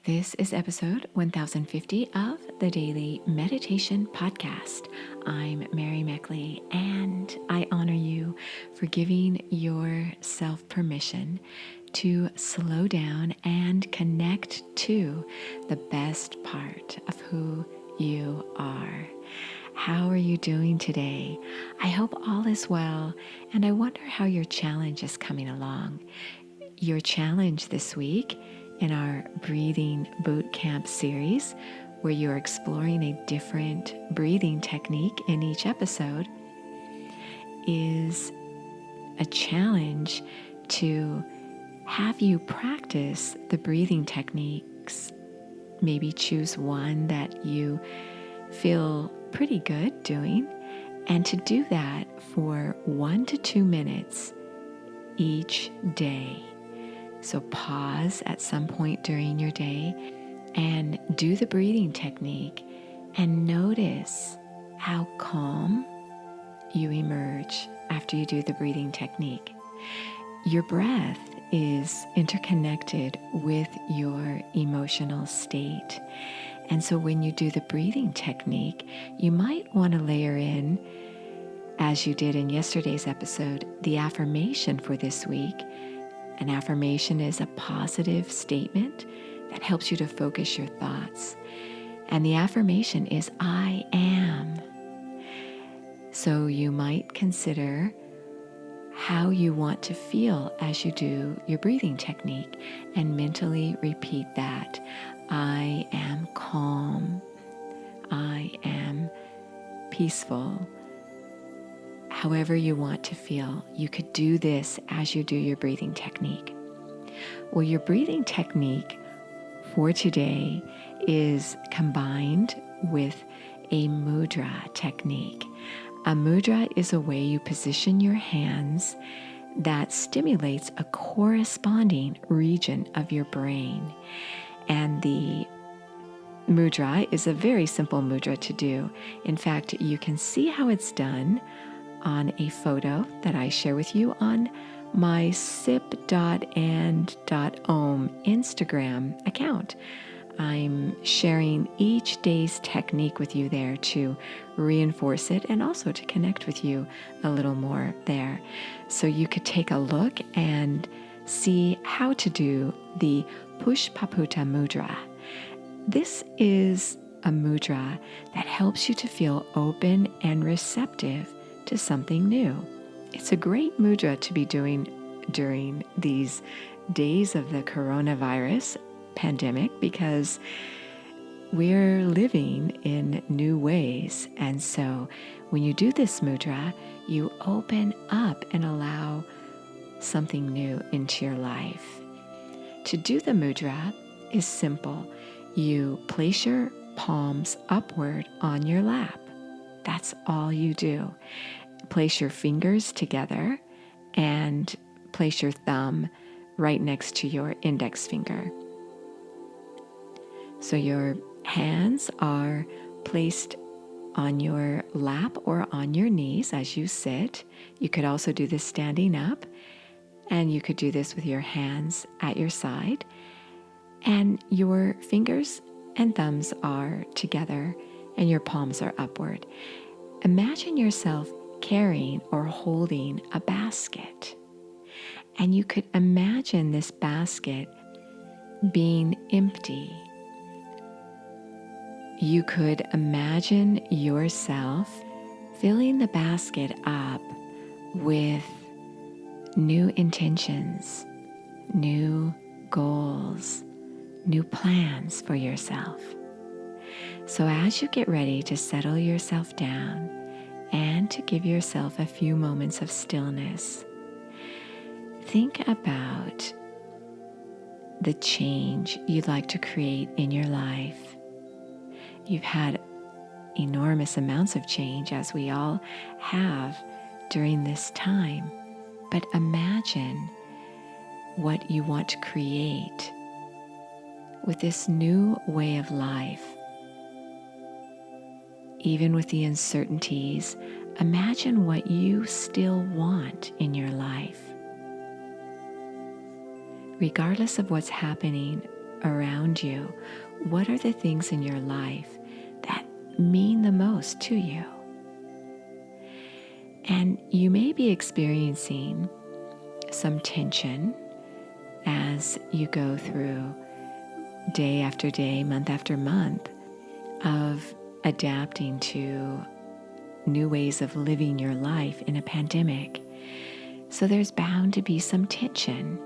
This is episode 1050 of the Daily Meditation Podcast. I'm Mary Meckley, and I honor you for giving yourself permission to slow down and connect to the best part of who you are. How are you doing today? I hope all is well, and I wonder how your challenge is coming along. Your challenge this week in our Breathing Bootcamp series, where you're exploring a different breathing technique in each episode, is a challenge to have you practice the breathing techniques. Maybe choose one that you feel pretty good doing, and to do that for 1 to 2 minutes each day. So pause at some point during your day and do the breathing technique and notice how calm you emerge after you do the breathing technique. Your breath is interconnected with your emotional state. And so when you do the breathing technique, you might want to layer in, as you did in yesterday's episode, the affirmation for this week. An affirmation is a positive statement that helps you to focus your thoughts. And the affirmation is, I am. So you might consider how you want to feel as you do your breathing technique and mentally repeat that. I am calm. I am peaceful. However you want to feel, you could do this as you do your breathing technique. Well, your breathing technique for today is combined with a mudra technique. A mudra is a way you position your hands that stimulates a corresponding region of your brain. And the mudra is a very simple mudra to do. In fact, you can see how it's done on a photo that I share with you on my sip.and.om Instagram account. I'm sharing each day's technique with you there to reinforce it and also to connect with you a little more there. So you could take a look and see how to do the Push Paputa Mudra. This is a mudra that helps you to feel open and receptive to something new. It's a great mudra to be doing during these days of the coronavirus pandemic because we're living in new ways. And so when you do this mudra, you open up and allow something new into your life. To do the mudra is simple. You place your palms upward on your lap. That's all you do. Place your fingers together and place your thumb right next to your index finger. So your hands are placed on your lap or on your knees as you sit. You could also do this standing up, and you could do this with your hands at your side. And your fingers and thumbs are together and your palms are upward. Imagine yourself carrying or holding a basket. And you could imagine this basket being empty. You could imagine yourself filling the basket up with new intentions, new goals, new plans for yourself. So as you get ready to settle yourself down and to give yourself a few moments of stillness, think about the change you'd like to create in your life. You've had enormous amounts of change, as we all have during this time, but imagine what you want to create with this new way of life. Even with the uncertainties, imagine what you still want in your life. Regardless of what's happening around you, what are the things in your life that mean the most to you? And you may be experiencing some tension as you go through day after day, month after month of adapting to new ways of living your life in a pandemic. So there's bound to be some tension.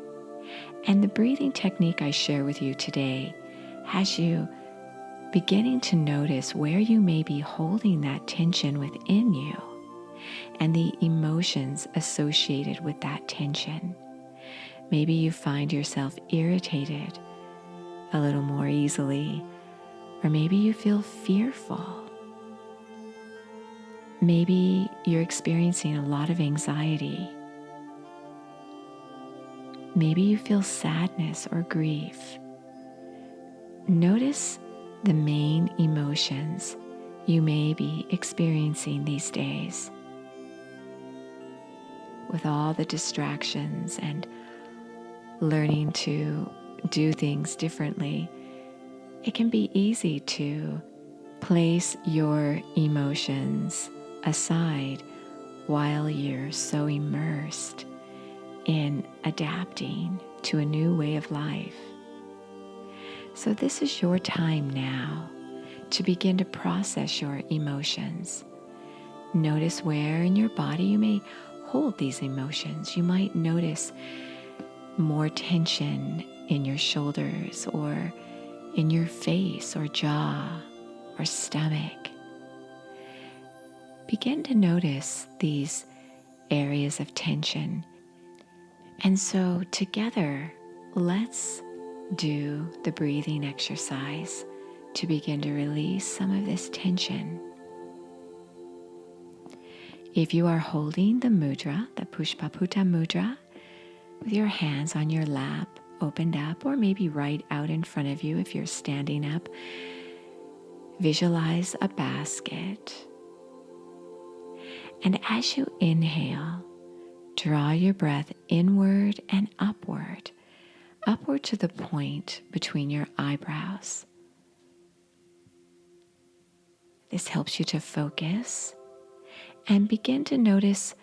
And the breathing technique I share with you today has you beginning to notice where you may be holding that tension within you and the emotions associated with that tension. Maybe you find yourself irritated a little more easily, or maybe you feel fearful. Maybe you're experiencing a lot of anxiety. Maybe you feel sadness or grief. Notice the main emotions you may be experiencing these days. With all the distractions and learning to do things differently, it can be easy to place your emotions aside while you're so immersed in adapting to a new way of life. So this is your time now to begin to process your emotions. Notice where in your body you may hold these emotions. You might notice more tension in your shoulders or in your face or jaw or stomach. Begin to notice these areas of tension. And so together, let's do the breathing exercise to begin to release some of this tension. If you are holding the mudra, the Paputa mudra, with your hands on your lap, opened up, or maybe right out in front of you if you're standing up, visualize a basket. And as you inhale, draw your breath inward and upward to the point between your eyebrows. This helps you to focus and begin to notice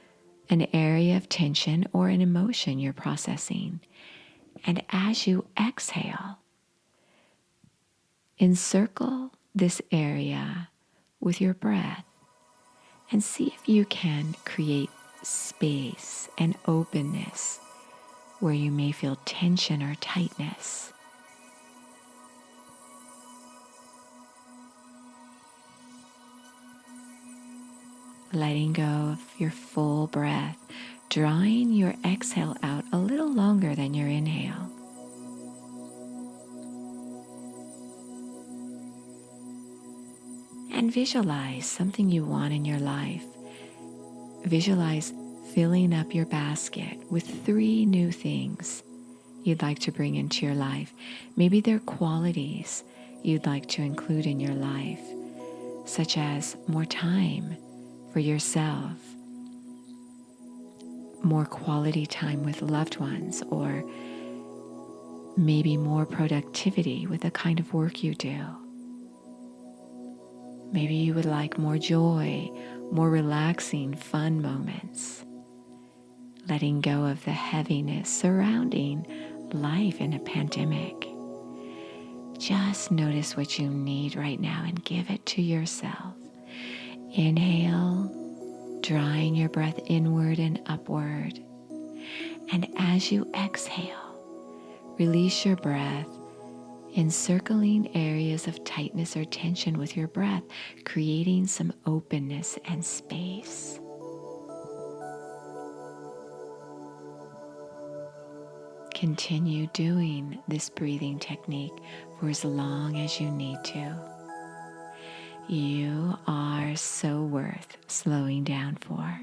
an area of tension or an emotion you're processing. And as you exhale, encircle this area with your breath and see if you can create space and openness where you may feel tension or tightness. Letting go of your full breath, drawing your exhale out a little longer than your inhale. And visualize something you want in your life. Visualize filling up your basket with 3 new things you'd like to bring into your life. Maybe they're qualities you'd like to include in your life, such as more time for yourself, more quality time with loved ones, or maybe more productivity with the kind of work you do. Maybe you would like more joy, more relaxing, fun moments. Letting go of the heaviness surrounding life in a pandemic. Just notice what you need right now and give it to yourself. Inhale, drawing your breath inward and upward. And as you exhale, release your breath, encircling areas of tightness or tension with your breath, creating some openness and space. Continue doing this breathing technique for as long as you need to. You are so worth slowing down for.